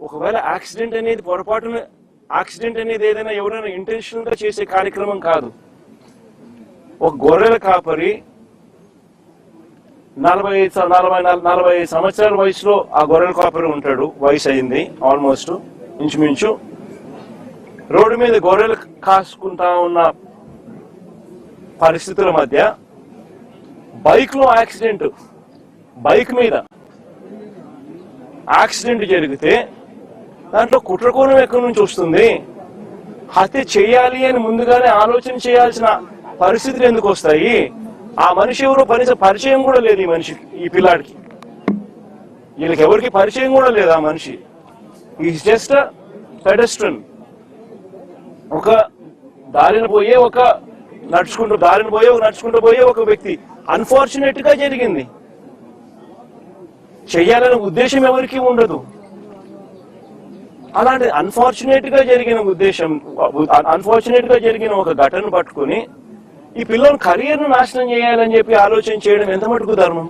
ఒకవేళ యాక్సిడెంట్ అనేది పొరపాటున యాక్సిడెంట్ అనేది ఏదైనా ఎవరైనా ఇంటెన్షనల్ గా చేసే కార్యక్రమం కాదు. ఒక గొర్రెల కాపరి 40 సంవత్సరాల వయసులో ఆ గొర్రెల కాపరి ఉంటాడు. వయసు అయింది ఆల్మోస్ట్ ఇంచుమించు. రోడ్డు మీద గొర్రెలు కాసుకుంటా ఉన్న పరిస్థితుల మధ్య బైక్ లో యాక్సిడెంట్, బైక్ మీద యాక్సిడెంట్ జరిగితే దాంట్లో కుట్రకోణం ఎక్కడి నుంచి వస్తుంది? హత్య చేయాలి అని ముందుగానే ఆలోచన చేయాల్సిన పరిస్థితులు ఎందుకు వస్తాయి? ఆ మనిషి ఎవరో పరిచయం కూడా లేదు ఈ మనిషికి, ఈ పిల్లాడికి. వీళ్ళకి ఎవరికి పరిచయం కూడా లేదు ఆ మనిషి. Is just pedestrian. ఒక దారిన పోయే నడుచుకుంటూ పోయే ఒక వ్యక్తి. అన్ఫార్చునేట్ గా జరిగింది. చెయ్యాలనే ఉద్దేశం ఎవరికి ఉండదు. అలాంటి అన్ఫార్చునేట్ గా జరిగిన ఒక ఘటన పట్టుకుని ఈ పిల్లల కెరీర్ ను నాశనం చేయాలని చెప్పి ఆలోచన చేయడం ఎంత మటుకు ధర్మం?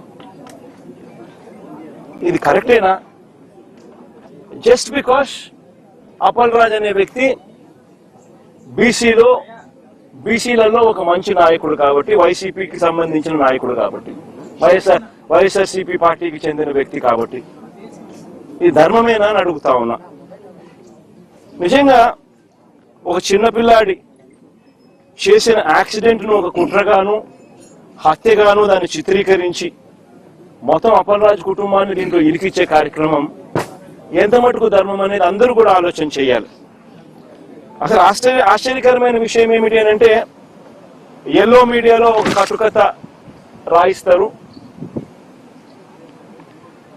ఇది కరెక్టేనా? జస్ట్ బికాస్ అప్పల్ రాజ్ అనే వ్యక్తి బీసీలలో ఒక మంచి నాయకుడు కాబట్టి, వైసీపీకి సంబంధించిన నాయకుడు కాబట్టి, వైఎస్ఆర్సీపీ పార్టీకి చెందిన వ్యక్తి కాబట్టి ఇది ధర్మమేనా అని అడుగుతా ఉన్నా. నిజంగా ఒక చిన్న పిల్లాడి చేసిన యాక్సిడెంట్ ను ఒక కుట్రగాను హత్యగాను దాన్ని చిత్రీకరించి మొత్తం అప్పల్ రాజ్ కుటుంబాన్ని దీంట్లో ఇరికిచ్చే కార్యక్రమం ఎంత మటుకు ధర్మం అనేది అందరూ కూడా ఆలోచన చేయాలి. అసలు ఆశ్చర్యకరమైన విషయం ఏమిటి అని అంటే, ఎల్లో మీడియాలో ఒక కట్టుకథ రాయిస్తారు.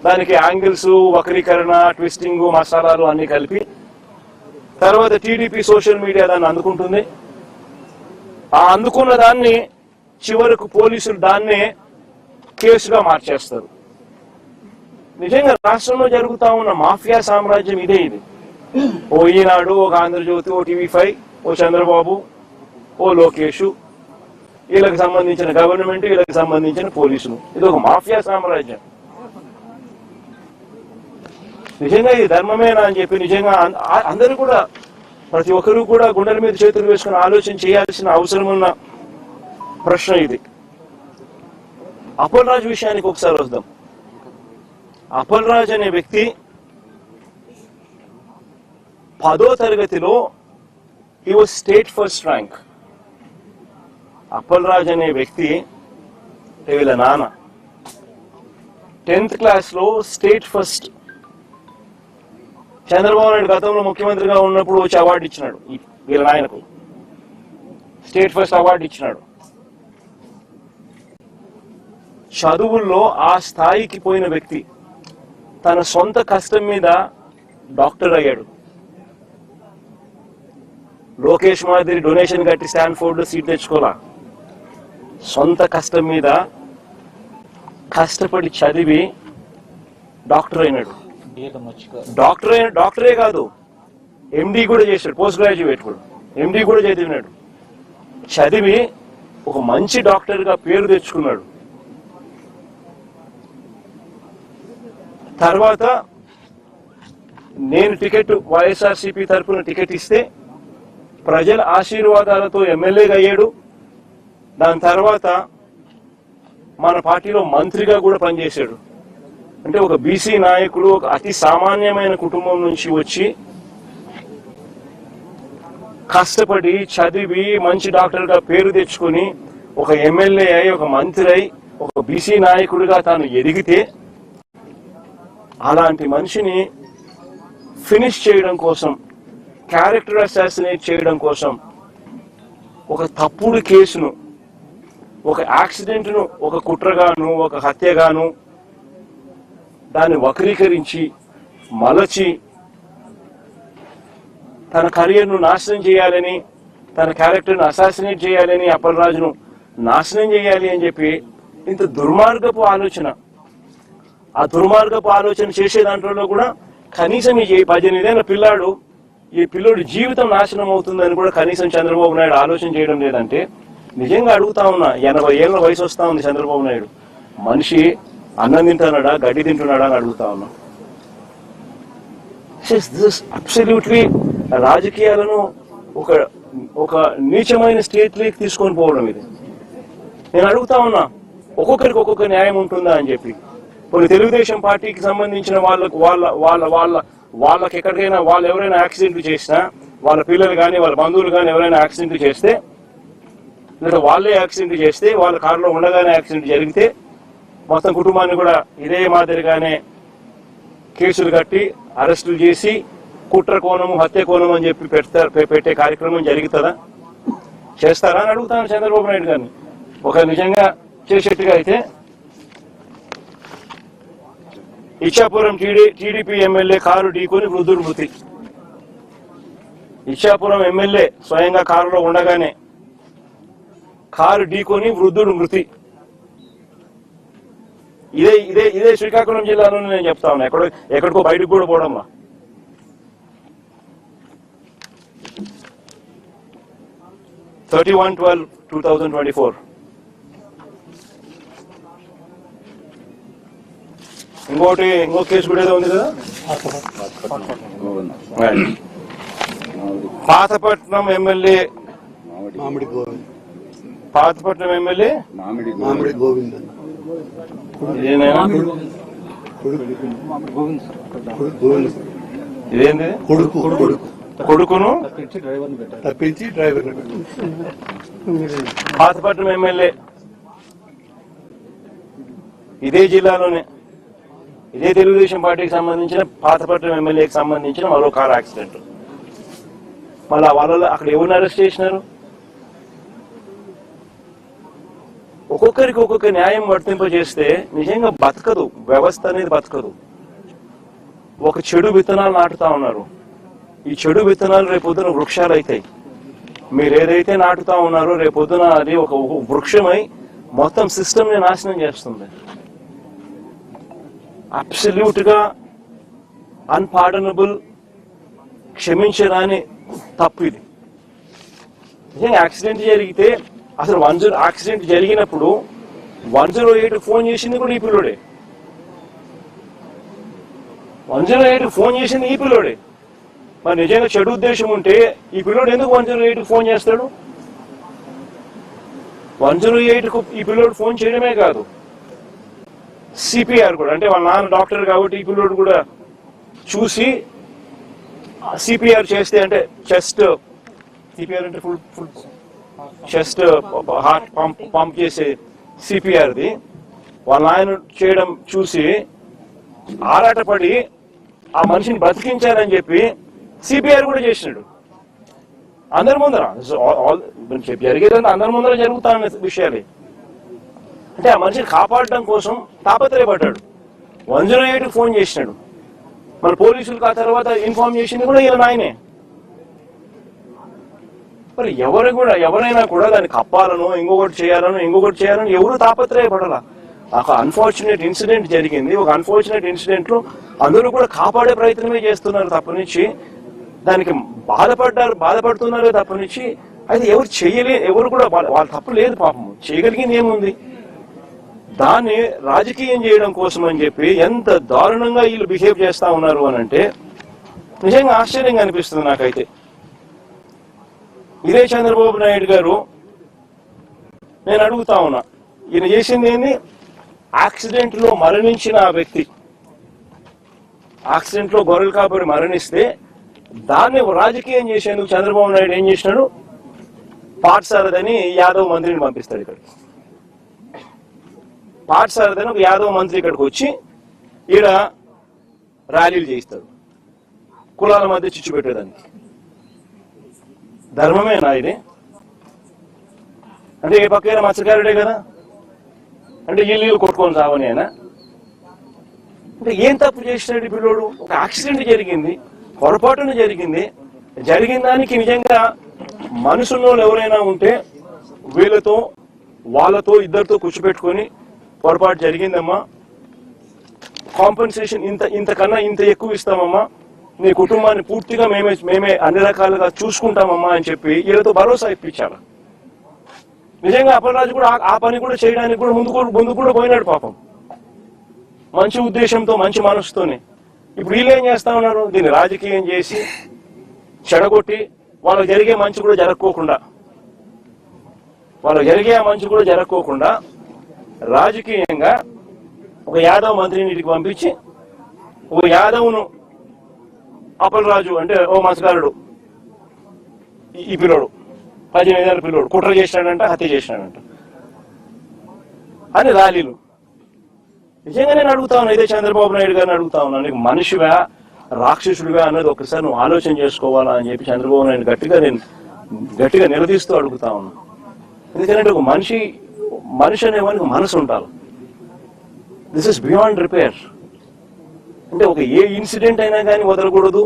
దానికి యాంగిల్స్, వక్రీకరణ, ట్విస్టింగ్, మసాలాలు అన్ని కలిపి తర్వాత టీడీపీ సోషల్ మీడియా దాన్ని అందుకుంటుంది. ఆ అందుకున్న దాన్ని చివరకు పోలీసులు దాన్నే కేసుగా మార్చేస్తారు. నిజంగా రాష్ట్రంలో జరుగుతా ఉన్న మాఫియా సామ్రాజ్యం ఇదే. ఇది ఓ ఈనాడు, ఒక ఆంధ్రజ్యోతి, ఓ టీవీ5, ఓ చంద్రబాబు, ఓ లోకేష్, వీళ్ళకి సంబంధించిన గవర్నమెంట్, వీళ్ళకి సంబంధించిన పోలీసులు. ఇది ఒక మాఫియా సామ్రాజ్యం. నిజంగా ఇది ధర్మమేనా అని చెప్పి నిజంగా అందరూ కూడా, ప్రతి ఒక్కరూ కూడా గుండెల మీద చేతులు వేసుకుని ఆలోచన చేయాల్సిన అవసరం ఉన్న ప్రశ్న ఇది. అప్పల్ రాజ్ విషయానికి ఒకసారి వద్దాం. అప్పల్ రాజ్ అనే వ్యక్తి 10వ తరగతిలో he was state first rank. Appal Raj అనే వ్యక్తి వీళ్ళ నాన్న 10th క్లాస్లో స్టేట్ ఫస్ట్. చంద్రబాబు నాయుడు గతంలో ముఖ్యమంత్రిగా ఉన్నప్పుడు వచ్చి అవార్డు ఇచ్చినాడు వీళ్ళ నాయనకు, స్టేట్ ఫస్ట్ అవార్డు ఇచ్చినాడు. చదువుల్లో ఆ స్థాయికి పోయిన వ్యక్తి తన సొంత కష్టం మీద డాక్టర్ అయ్యాడు. లోకేష్ మాదిరి డొనేషన్ కట్టి స్టాన్ఫోర్డ్ లో సీట్ తెచ్చుకోలా. సొంత కష్టం మీద కష్టపడి చదివి డాక్టర్ అయినాడు. డాక్టరే కాదు, ఎండి కూడా చేశాడు. పోస్ట్ గ్రాడ్యుయేట్ కూడా, ఎండి కూడా చదివినాడు. చదివి ఒక మంచి డాక్టర్ గా పేరు తెచ్చుకున్నాడు. తర్వాత నేను టికెట్, వైఎస్ఆర్సీపీ తరఫున టికెట్ ఇస్తే ప్రజల ఆశీర్వాదాలతో ఎమ్మెల్యేగా అయ్యాడు. దాని తర్వాత మన పార్టీలో మంత్రిగా కూడా పనిచేశాడు. అంటే ఒక బీసీ నాయకుడు, ఒక అతి సామాన్యమైన కుటుంబం నుంచి వచ్చి కష్టపడి చదివి మంచి డాక్టర్ గా పేరు తెచ్చుకుని ఒక ఎమ్మెల్యే అయి, ఒక మంత్రి అయి, ఒక బీసీ నాయకుడిగా తాను ఎదిగితే, అలాంటి మనిషిని ఫినిష్ చేయడం కోసం, క్యారెక్టర్ అసాసినేట్ చేయడం కోసం ఒక తప్పుడు కేసును, ఒక యాక్సిడెంట్ ను ఒక కుట్రగాను, ఒక హత్యగాను దాన్ని వక్రీకరించి మలచి తన కెరీర్ ను నాశనం చేయాలని, తన క్యారెక్టర్ ను అసాసినేట్ చేయాలని, అప్పల్ రాజును నాశనం చేయాలి అని చెప్పి ఇంత దుర్మార్గపు ఆలోచన. ఆ దుర్మార్గపు ఆలోచన చేసే దాంట్లో కూడా కనీసం ఈ 18 ఏళ్ల పిల్లాడు, ఈ పిల్లోడి జీవితం నాశనం అవుతుందని కూడా కనీసం చంద్రబాబు నాయుడు ఆలోచన చేయడం లేదంటే నిజంగా అడుగుతా ఉన్నా. 80 ఏళ్ల వయసు వస్తా ఉంది చంద్రబాబు నాయుడు. మనిషి అన్నం తింటున్నాడా, గడ్డి తింటున్నాడా అని అడుగుతా ఉన్నా. అబ్సల్యూట్లీ రాజకీయాలను ఒక ఒక నీచమైన స్టేట్లోకి తీసుకొని పోవడం ఇది. నేను అడుగుతా ఉన్నా, ఒక్కొక్కరికి ఒక్కొక్క న్యాయం ఉంటుందా అని చెప్పి. కొన్ని తెలుగుదేశం పార్టీకి సంబంధించిన వాళ్ళకి ఎక్కడికైనా వాళ్ళు ఎవరైనా యాక్సిడెంట్లు చేసినా, వాళ్ళ పిల్లలు కానీ వాళ్ళ బంధువులు కానీ ఎవరైనా యాక్సిడెంట్లు చేస్తే, లేదా వాళ్ళే యాక్సిడెంట్ చేస్తే, వాళ్ళ కారులో ఉండగానే యాక్సిడెంట్ జరిగితే మొత్తం కుటుంబాన్ని కూడా ఇదే మాదిరిగానే కేసులు కట్టి అరెస్టులు చేసి కుట్ర కోణము హత్య కోణం అని చెప్పి పెట్టే కార్యక్రమం జరుగుతుందా? చేస్తారా అని అడుగుతాను చంద్రబాబు నాయుడు గారిని. ఒక నిజంగా చేసేట్టుగా అయితే ఇచ్చాపురం టీడీపీ ఎమ్మెల్యే కారు ఢీకొని వృద్ధుడు మృతి. ఇచ్చాపురం ఎమ్మెల్యే స్వయంగా కారులో ఉండగానే కారు ఢీకొని వృద్ధుడు మృతి. ఇదే ఇదే ఇదే శ్రీకాకుళం జిల్లాలోనే నేను చెప్తా ఉన్నా, ఎక్కడికో బయటకు కూడా పోవడంలా. (31/12/2024). ఇంకో కేసు కూడా ఏదో ఉంది కదా, పాతపట్నం ఎమ్మెల్యే మామిడి గోవింద్ ఇదేంది కొడుకును తప్పించి డ్రైవర్. పాతపట్నం ఎమ్మెల్యే ఇదే జిల్లాలోనే ఇదే తెలుగుదేశం పార్టీకి సంబంధించిన పాతపట్నం ఎమ్మెల్యేకి సంబంధించిన మరో కార్ యాక్సిడెంట్. మళ్ళా వాళ్ళలో అక్కడ ఎవరిని అరెస్ట్ చేసినారు? ఒక్కొక్కరికి ఒక్కొక్క న్యాయం వర్తింపజేస్తే నిజంగా బతకదు, వ్యవస్థ అనేది బతకదు. ఒక చెడు విత్తనాలు నాటుతా ఉన్నారు. ఈ చెడు విత్తనాలు రేపొద్దున వృక్షాలు అవుతాయి. మీరు ఏదైతే నాటుతా ఉన్నారో రేపొద్దున అది ఒక వృక్షమై మొత్తం సిస్టమ్ ని నాశనం చేస్తుంది. అబ్సల్యూట్ గా అన్పార్డనబుల్, క్షమించరాని తప్పు ఇది. నిజంగా యాక్సిడెంట్ జరిగితే అసలు యాక్సిడెంట్ జరిగినప్పుడు 108 ఫోన్ చేసింది కూడా ఈ పిల్లోడే. 108 ఫోన్ చేసింది ఈ పిల్లోడే. మరి నిజంగా చెడు ఉద్దేశం ఉంటే ఈ పిల్లోడు ఎందుకు 108 ఫోన్ చేస్తాడు? 108కు ఈ పిల్లోడు ఫోన్ చేయడమే కాదు, సిపిఆర్ కూడా, అంటే వాళ్ళ నాన్న డాక్టర్ కాబట్టి ఈ పిల్లోడు కూడా చూసి సిపిఆర్ చేస్తే, అంటే చెస్ట్ సిపిఆర్ అంటే ఫుల్ చెస్ట్ హార్ట్ పంప్ చేసే సిపిఆర్ది వాళ్ళ నాయన చేయడం చూసి ఆరాటపడి ఆ మనిషిని బతికించాలని చెప్పి సిపిఆర్ కూడా చేసినాడు అందరి ముందర. జరిగేదంటే అందరి ముందర జరుగుతాన్న విషయాలే. అంటే ఆ మనిషిని కాపాడడం కోసం తాపత్రయపడ్డాడు. 108 ఫోన్ చేసినాడు. మన పోలీసులకు ఆ తర్వాత ఇన్ఫార్మ్ చేసింది కూడా ఈయన నాయనే. మరి ఎవరైనా కూడా దాన్ని కప్పాలనో ఇంకొకటి చేయాలనో ఎవరు తాపత్రయపడాల. ఒక అన్ఫార్చునేట్ ఇన్సిడెంట్ జరిగింది. ఒక అన్ఫార్చునేట్ ఇన్సిడెంట్ లో అందరూ కూడా కాపాడే ప్రయత్నమే చేస్తున్నారు తప్పనిచ్చి, దానికి బాధపడుతున్నారే తప్పనిచ్చి అయితే ఎవరు కూడా వాళ్ళ తప్పు లేదు. పాపం చేయగలిగింది ఏముంది? దాన్ని రాజకీయం చేయడం కోసం అని చెప్పి ఎంత దారుణంగా వీళ్ళు బిహేవ్ చేస్తా ఉన్నారు అని అంటే నిజంగా ఆశ్చర్యంగా అనిపిస్తుంది నాకైతే. ఇదే చంద్రబాబు నాయుడు గారు, నేను అడుగుతా ఉన్నా, ఈయన చేసింది ఏంది? యాక్సిడెంట్ లో మరణించిన ఆ వ్యక్తి, యాక్సిడెంట్ లో గొర్రెలు కాపరి మరణిస్తే దాన్ని రాజకీయం చేసేందుకు చంద్రబాబు నాయుడు ఏం చేసినాడు? పాఠశాలదని యాదవ్ మంత్రిని పంపిస్తాడు ఇక్కడికి. పాఠశాలదని ఒక యాదవ్ మంత్రి ఇక్కడికి వచ్చి ఈడ ర్యాలీలు చేయిస్తాడు కులాల మధ్య చిచ్చు పెట్టేదానికి. ధర్మమేనా ఇది? అంటే ఏ పక్కైనా మత్స్యకారుడే కదా, అంటే ఇల్లు కొట్టుకొని సావని ఆయన. అంటే ఏం తప్పు చేసినాడు పిల్లోడు? ఒక యాక్సిడెంట్ జరిగింది, పొరపాటున జరిగిన దానికి నిజంగా మనసులో ఎవరైనా ఉంటే వాళ్ళతో ఇద్దరితో కూర్చోబెట్టుకొని పొరపాటు జరిగిందమ్మా, కాంపెన్సేషన్ ఇంతకన్నా ఇంత ఎక్కువ ఇస్తామమ్మా, నీ కుటుంబాన్ని పూర్తిగా మేమే అన్ని రకాలుగా చూసుకుంటామమ్మా అని చెప్పి వీళ్ళతో భరోసా ఇప్పించాలి. నిజంగా అప్పలరాజు కూడా ఆ పని కూడా చేయడానికి కూడా ముందు కూడా పోయినాడు పాపం, మంచి ఉద్దేశంతో మంచి మనసుతోనే. ఇప్పుడు వీళ్ళు ఏం చేస్తా ఉన్నారు, దీన్ని రాజకీయం చేసి చెడగొట్టి వాళ్ళకి జరిగే మంచి కూడా జరగకోకుండా రాజకీయంగా ఒక యాదవ్ మంత్రిని ఇంటికి పంపించి ఒక యాదవ్ను అప్పలరాజు అంటే ఓ మత్స్యకారుడు ఈ పిల్లోడు 18 ఏళ్ళ పిల్లోడు కుట్ర చేసినాడంట, హత్య చేసినాడంట అని ర్యాలీలు. నిజంగా నేను అడుగుతా ఉన్నా, ఇదే చంద్రబాబు నాయుడు గారిని అడుగుతా ఉన్నా, నీకు మనిషివా రాక్షసుడివా అన్నది ఒకసారి నువ్వు ఆలోచన చేసుకోవాలా అని చెప్పి చంద్రబాబు నాయుడు గట్టిగా నిలదీస్తూ అడుగుతా ఉన్నా. ఎందుకంటే ఒక మనిషి అనేవానికి మనసు ఉండాలి. This is beyond repair. అంటే ఒక ఏ ఇన్సిడెంట్ అయినా కానీ వదలకూడదు,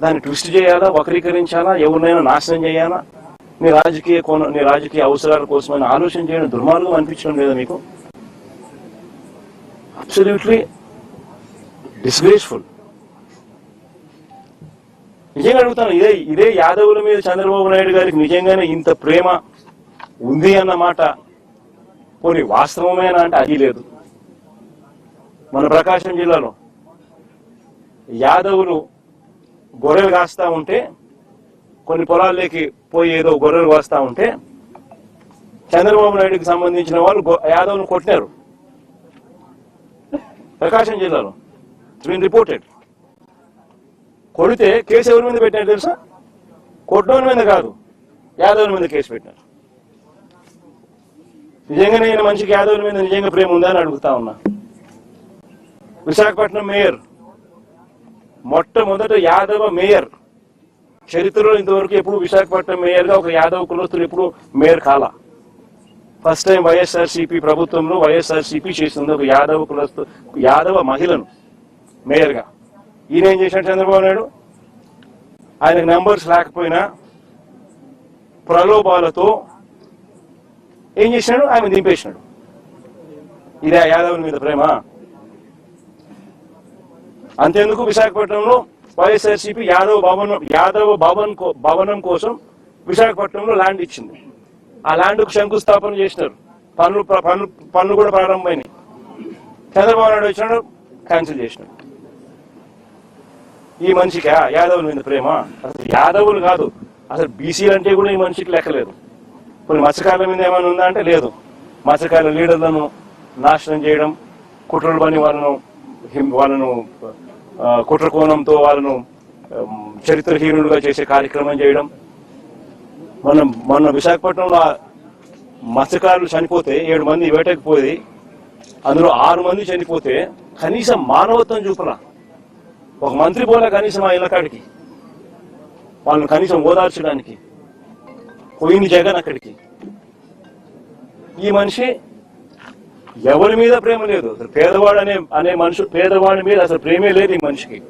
దాన్ని ట్విస్ట్ చేయాలా, వక్రీకరించాలా, ఎవరినైనా నాశనం చేయాలా, నీ రాజకీయ అవసరాల కోసమైనా ఆలోచన చేయడం దుర్మార్గం అనిపించడం లేదా మీకు? Absolutely disgraceful. నిజంగా అడుగుతాను, ఇదే యాదవుల మీద చంద్రబాబు నాయుడు గారికి నిజంగానే ఇంత ప్రేమ ఉంది అన్నమాట పోనీ వాస్తవమేనా అంటే అది లేదు. మన ప్రకాశం జిల్లాలో యాదవులు గొర్రెలు కాస్తా ఉంటే, కొన్ని పొలాల్లోకి పోయి ఏదో గొర్రెలు కాస్తా ఉంటే చంద్రబాబు నాయుడుకి సంబంధించిన వాళ్ళు యాదవ్ను కొట్టినారు ప్రకాశం జిల్లాలో. It's been reported. కొడితే కేసు ఎవరి మీద పెట్టినారు తెలుసా? కొట్టడం మీద కాదు, యాదవుల మీద కేసు పెట్టినారు. నిజంగా నేను మనిషికి యాదవుల మీద నిజంగా ప్రేమ ఉందా అని అడుగుతా ఉన్నా. విశాఖపట్నం మేయర్, మొట్టమొదట యాదవ మేయర్ చరిత్రలో ఇంతవరకు ఎప్పుడు విశాఖపట్నం మేయర్గా ఒక యాదవ కులస్తులు ఎప్పుడు మేయర్ కాలా. ఫస్ట్ టైం వైఎస్ఆర్సీపీ ప్రభుత్వంలో వైఎస్ఆర్సీపీ చేసింది ఒక యాదవ మహిళను మేయర్గా. ఈయన ఏం చేశాడు చంద్రబాబు నాయుడు? ఆయనకు నెంబర్స్ లేకపోయినా ప్రలోభాలతో ఏం చేసినాడు? ఆయన దింపేసినాడు. ఇదే యాదవుల మీద ప్రేమ. అంతేందుకు విశాఖపట్నంలో వైఎస్ఆర్సీపీ యాదవ భవనం కోసం విశాఖపట్నంలో ల్యాండ్ ఇచ్చింది. ఆ ల్యాండ్కు శంకుస్థాపన చేసినారు. పనులు కూడా ప్రారంభమైనాయి. చంద్రబాబు నాయుడు వచ్చినాడు, క్యాన్సిల్ చేసినాడు. ఈ మనిషికి యాదవుల మీద ప్రేమ? అసలు యాదవులు కాదు, అసలు బీసీలు అంటే కూడా ఈ మనిషికి లెక్కలేదు. కొన్ని మత్స్యకారుల మీద ఏమైనా ఉందా అంటే లేదు. మత్స్యకారుల లీడర్లను నాశనం చేయడం, కుట్రలు పని వాళ్ళను కుట్ర కోణంతో వాళ్ళను చరిత్రహీనులుగా చేసే కార్యక్రమం చేయడం. మొన్న విశాఖపట్నంలో మత్స్యకారులు చనిపోతే 7 మంది వేటకు పోయి అందులో 6 మంది చనిపోతే కనీసం మానవత్వం చూపరా. ఒక మంత్రి పోలే కనీసం ఆ ఇళ్ళకాడికి వాళ్ళని కనీసం ఓదార్చడానికి. పోయింది జగన్ అక్కడికి. ఈ మనిషి ఎవరి మీద ప్రేమ లేదు. అసలు పేదవాడు అనే పేదవాడి మీద అసలు ప్రేమే లేదు ఈ మనిషికి.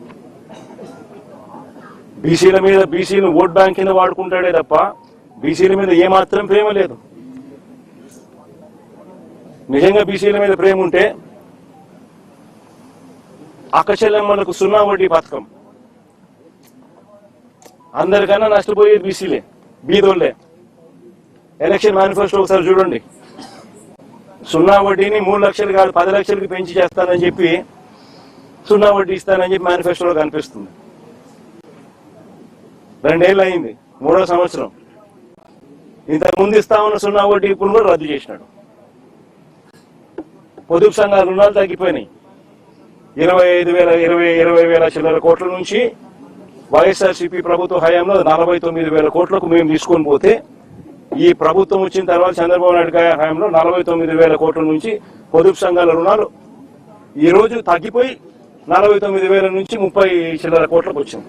బీసీలను ఓట్ బ్యాంక్ కింద వాడుకుంటాడే తప్ప బీసీల మీద ఏమాత్రం ప్రేమ లేదు. నిజంగా బీసీల మీద ప్రేమ ఉంటే అక్కచెల్లెమ్మలకు 0 వడ్డీ పథకం. అందరికన్నా నష్టపోయేది బీసీలే, బీదోళ్లే. ఎలక్షన్ మేనిఫెస్టో ఒకసారి చూడండి. 0 వడ్డీని 3 లక్షలు కాదు 10 లక్షలకి పెంచి చేస్తానని చెప్పి 0 వడ్డీ ఇస్తానని చెప్పి మేనిఫెస్టోలో కనిపిస్తుంది. 2 ఏళ్ళు అయింది, 3వ సంవత్సరం. ఇంతకు ముందు ఇస్తా ఉన్న 0 వడ్డీ ఇప్పుడు కూడా రద్దు చేసినాడు. పొదుపు సంఘాల రుణాలు తగ్గిపోయినాయి. 20,000 చిల్లర కోట్ల నుంచి వైఎస్ఆర్సీపీ ప్రభుత్వ హయాంలో 49,000 కోట్లకు మేము తీసుకొని పోతే, ఈ ప్రభుత్వం వచ్చిన తర్వాత చంద్రబాబు నాయుడు గారి హయాంలో 49,000 కోట్ల నుంచి పొదుపు సంఘాల రుణాలు ఈ రోజు తగ్గిపోయి 49,000 నుంచి 30 చిల్లర కోట్లకు వచ్చింది.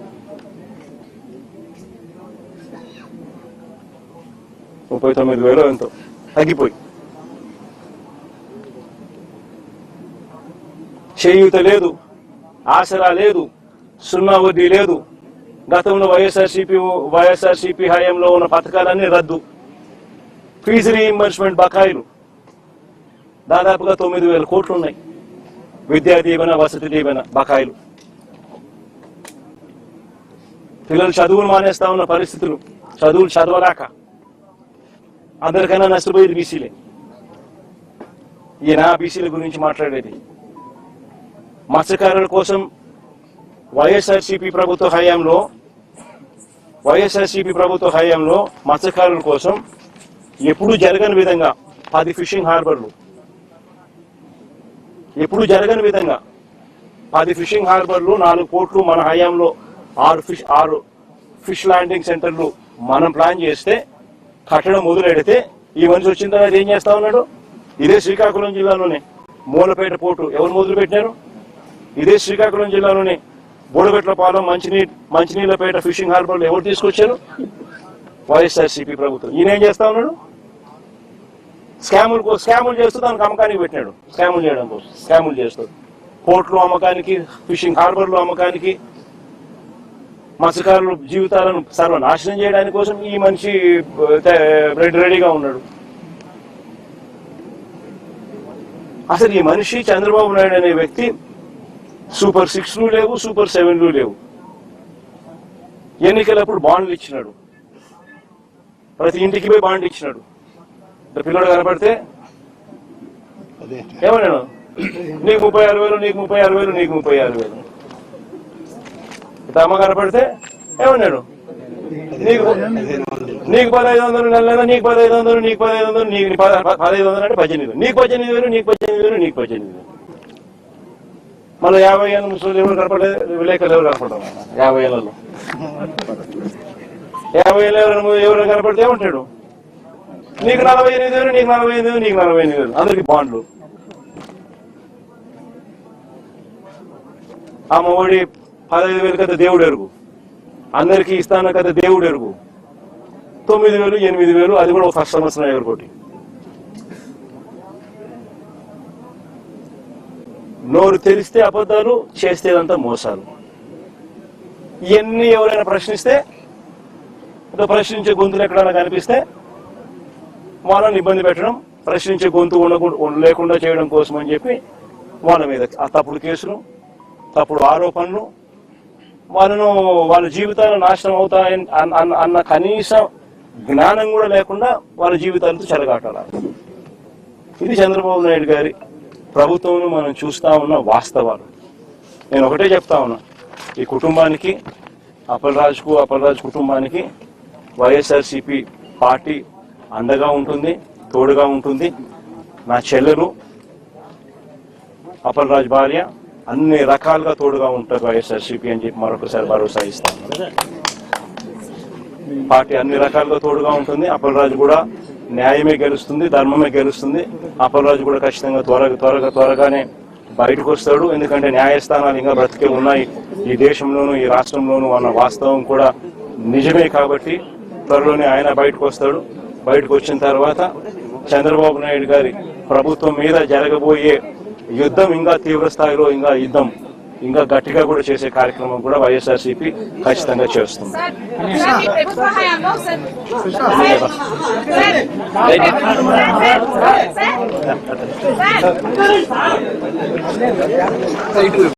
39,000 ఎంతో తగ్గిపోయి. చేయూత లేదు, ఆసరా లేదు, 0 వడ్డీ లేదు. గతంలో వైఎస్ఆర్సీపీ హయాంలో ఉన్న పథకాలన్నీ రద్దు. ఫీజు రీఇంబర్స్మెంట్ బకాయిలు దాదాపుగా 9,000 కోట్లు ఉన్నాయి. విద్యా దీవెన, వసతి దీవెన బకాయిలు. పిల్లలు చదువులు మానేస్తా ఉన్న పరిస్థితులు, చదువులు చదవలేక అందరికైనా నష్టపోయేది బీసీలే. ఈయన బీసీల గురించి మాట్లాడేది. మత్స్యకారుల కోసం వైఎస్ఆర్సీపీ ప్రభుత్వ హయాంలో మత్స్యకారుల కోసం ఎప్పుడు జరగని విధంగా 10 ఫిషింగ్ హార్బర్లు, ఎప్పుడు జరగని విధంగా 10 ఫిషింగ్ హార్బర్లు, 4 పోర్ట్లు మన హయాంలో 6 ఫిష్ ల్యాండింగ్ సెంటర్లు మనం ప్లాన్ చేస్తే కట్టడం మొదలెడితే ఈ మనిషి వచ్చిన తర్వాత ఏం చేస్తా ఉన్నాడు? ఇదే శ్రీకాకుళం జిల్లాలోనే మూలపేట పోర్టు ఎవరు మొదలు పెట్టినారు? ఇదే శ్రీకాకుళం జిల్లాలోనే బోడగట్లపాలెం మంచినీళ్ళపేట ఫిషింగ్ హార్బర్లు ఎవరు తీసుకొచ్చారు? వైఎస్ఆర్సీపీ ప్రభుత్వం. ఈయన ఏం చేస్తా ఉన్నాడు? స్కాములు చేస్తూ దానికి అమ్మకానికి పెట్టినాడు. స్కాములు చేయడం కోసం స్కాములు చేస్తూ పోర్ట్లు అమ్మకానికి, ఫిషింగ్ హార్బర్లు అమ్మకానికి, మత్స్యకారుల జీవితాలను సర్వనాశనం చేయడానికి కోసం ఈ మనిషి రెడీగా ఉన్నాడు. అసలు ఈ మనిషి చంద్రబాబు నాయుడు అనే వ్యక్తి సూపర్ 6లు లేవు, సూపర్ 7లు లేవు. ఎన్నికలప్పుడు బాండ్లు ఇచ్చినాడు, ప్రతి ఇంటికి పోయి బాండ్ ఇచ్చినాడు. పిల్లడు కనపడితే ఏమన్నాడు? నీకు 36,000, నీకు 36,000, నీకు 36,000. అమ్మ కనపడితే ఏమన్నాడు? నీకు 1,500 నెల, నీకు 1,500, నీకు 1,500, నీకు 1,500 అంటే 18,000, నీకు 18,000, నీకు 18,000, నీకు 18,000. మళ్ళీ 50 ఏళ్ళ ముసలి ఎవరు కనపడలేదు, విలేకరులు ఎవరు కనపడతాం? 50 ఏళ్ళలో 50 ఏళ్ళ ఎవరు కనపడితే ఏమంటాడు? నీకు 48,000, నీకు 48,000, నీకు 48,000. అందరికి బాండ్లు. ఆ మొగడి 15,000 కదా దేవుడు ఎరుగు, అందరికీ ఇస్తాన కదా దేవుడు ఎరుగు. 9,000, 8,000, అది కూడా ఫస్ట్ సంవత్సరం ఎవరికోటి. నోరు తెలిస్తే అబద్ధాలు, చేస్తేదంతా మోసాలు. ఇవన్నీ ఎవరైనా ప్రశ్నిస్తే, ప్రశ్నించే గొంతులు ఎక్కడైనా కనిపిస్తే వాళ్ళని ఇబ్బంది పెట్టడం, ప్రశ్నించే గొంతు లేకుండా చేయడం కోసం అని చెప్పి వాళ్ళ మీద ఆ తప్పుడు కేసులు, తప్పుడు ఆరోపణలు, వాళ్ళ జీవితాలు నాశనం అవుతాయని అన్న కనీస జ్ఞానం కూడా లేకుండా వాళ్ళ జీవితాలతో చెలగాటాలి. ఇది చంద్రబాబు నాయుడు గారి ప్రభుత్వంలో మనం చూస్తా ఉన్న వాస్తవాలు. నేను ఒకటే చెప్తా ఉన్నా, ఈ కుటుంబానికి, అప్పలరాజు కుటుంబానికి వైఎస్ఆర్సీపీ పార్టీ అండగా ఉంటుంది, తోడుగా ఉంటుంది. నా చెల్లెలు, అప్పలరాజు భార్య అన్ని రకాలుగా తోడుగా ఉంటారు వైఎస్ఆర్సీపీ అని చెప్పి మరొకసారి భరోసా ఇస్తాను. పార్టీ అన్ని రకాలుగా తోడుగా ఉంటుంది. అప్పలరాజు కూడా న్యాయమే గెలుస్తుంది, ధర్మమే గెలుస్తుంది. అప్పలరాజు కూడా ఖచ్చితంగా త్వరగానే బయటకు వస్తాడు. ఎందుకంటే న్యాయస్థానాలు ఇంకా బ్రతికే ఉన్నాయి ఈ దేశంలోనూ, ఈ రాష్ట్రంలోనూ అన్న వాస్తవం కూడా నిజమే. కాబట్టి త్వరలోనే ఆయన బయటకు వస్తాడు. బయటకు వచ్చిన తర్వాత చంద్రబాబు నాయుడు గారి ప్రభుత్వం మీద జరగబోయే యుద్ధం ఇంకా తీవ్ర స్థాయిలో, ఇంకా గట్టిగా కూడా చేసే కార్యక్రమం కూడా వైఎస్ఆర్సీపీ ఖచ్చితంగా చేస్తుంది.